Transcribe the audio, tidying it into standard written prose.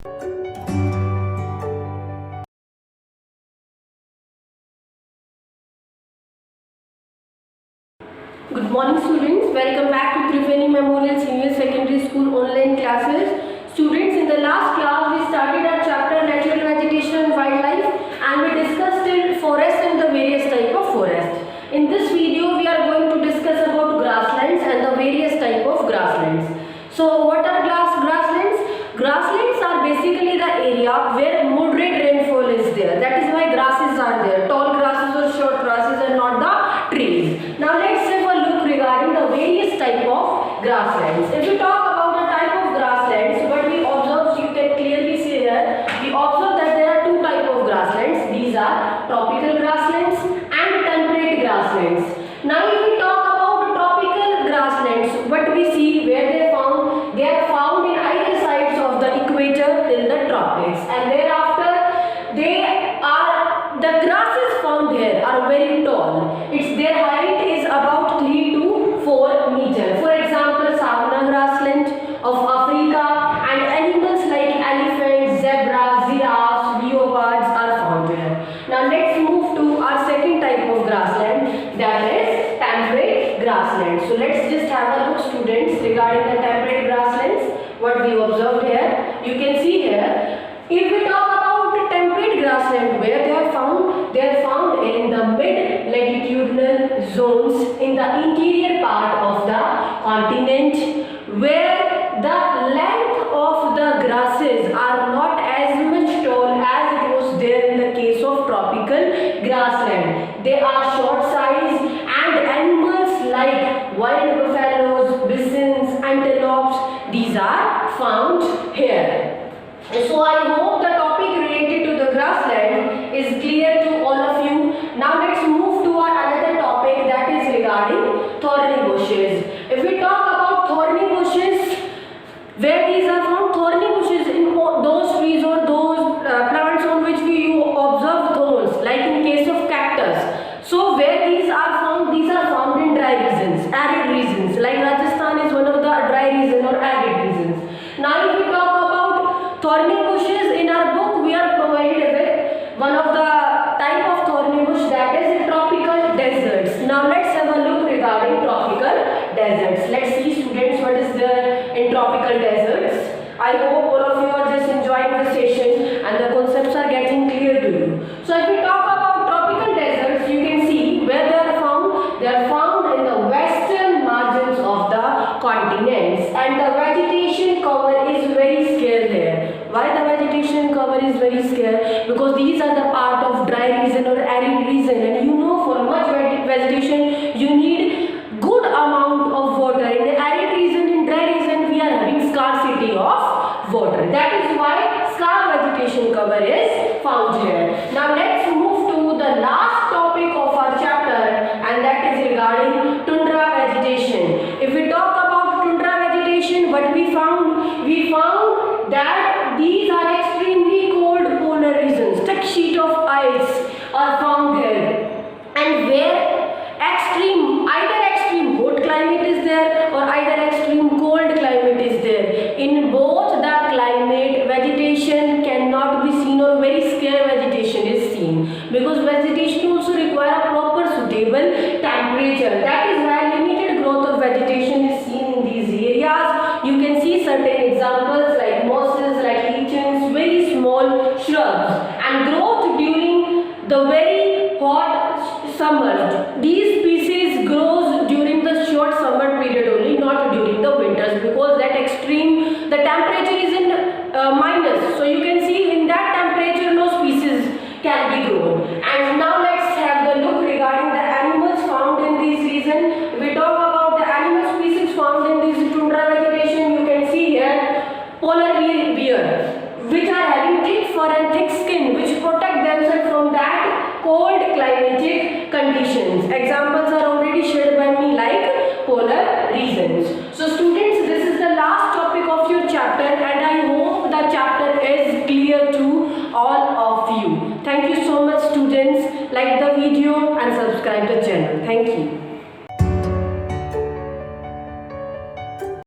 Good morning students, welcome back to Triveni Memorial Senior Secondary School online classes. Students, in the last class we started our chapter Natural Vegetation and Wildlife and we discussed till forest and the various type of forest. In this video we are going to discuss about grasslands and the various type of grasslands. So what are grasslands? Grasslands are basically the area where moderate rainfall is there. That is why grasses are there. Tall grasses or short grasses and not the trees. Now let's have a look regarding the various type of grasslands. If we talk about the type of grasslands, what we observe, you can clearly see here, we observe that there are two type of grasslands. These are tropical grasslands and temperate grasslands. Now if we talk about tropical grasslands, what we see where they are found in either sides of the equator till the tropics, and thereafter the grasses found here are very tall. Their height is about 3 to 4 meters. For example, savanna grassland of Africa, and animals like elephants, zebras, giraffes, leopards are found here. Now let's move to our second type of grassland, that is temperate grassland. So let's just have a look, students, regarding the temperate grasslands. What we observed here, you can see here. If we talk about the temperate grassland, where they are found in the mid-latitudinal zones in the interior part of the continent, where the length of the grasses are not as much tall as it was there in the case of tropical grassland. They are short size, and animals like wild buffaloes, bisons, antelopes, these are found here. So I hope the topic related to the grassland is clear to all of you. Now let's move to our another topic, that is regarding thorny bushes. If we talk about thorny bushes, where these are found, thorny bushes in those trees or those plants on which we observe thorns, like in case of cactus. So where these are found in dry regions, arid regions, like Rajasthan is one of the dry region or arid regions. Now if we talk about thorny bushes, in our book we are provided with one of the type of thorny bush, that is tropical deserts. Now let's have a look regarding tropical deserts. Let's see, students, what is there in tropical deserts. I hope all of you are just enjoying the session and the concepts are getting clear to you. So if we talk about tropical deserts, you can see where they are found. They are found in the western margins of the continents, and the vegetation cover is very scarce there. Why the vegetation cover is very scarce? Because these are the part of dry region or arid region, and you know, for much vegetation you need good amount of water. In the arid region, in dry region, we are having scarcity of water. That is why scarce vegetation cover is found here. Now let's move to the last topic of our chapter, and that is regarding tundra vegetation. If we talk about tundra vegetation, what we found? We found that these are extremely cold polar regions. Thick sheet of ice are found here, and where either extreme hot climate is there or either extreme cold climate is there. In both the climate, vegetation cannot be seen, or very scarce vegetation is seen, because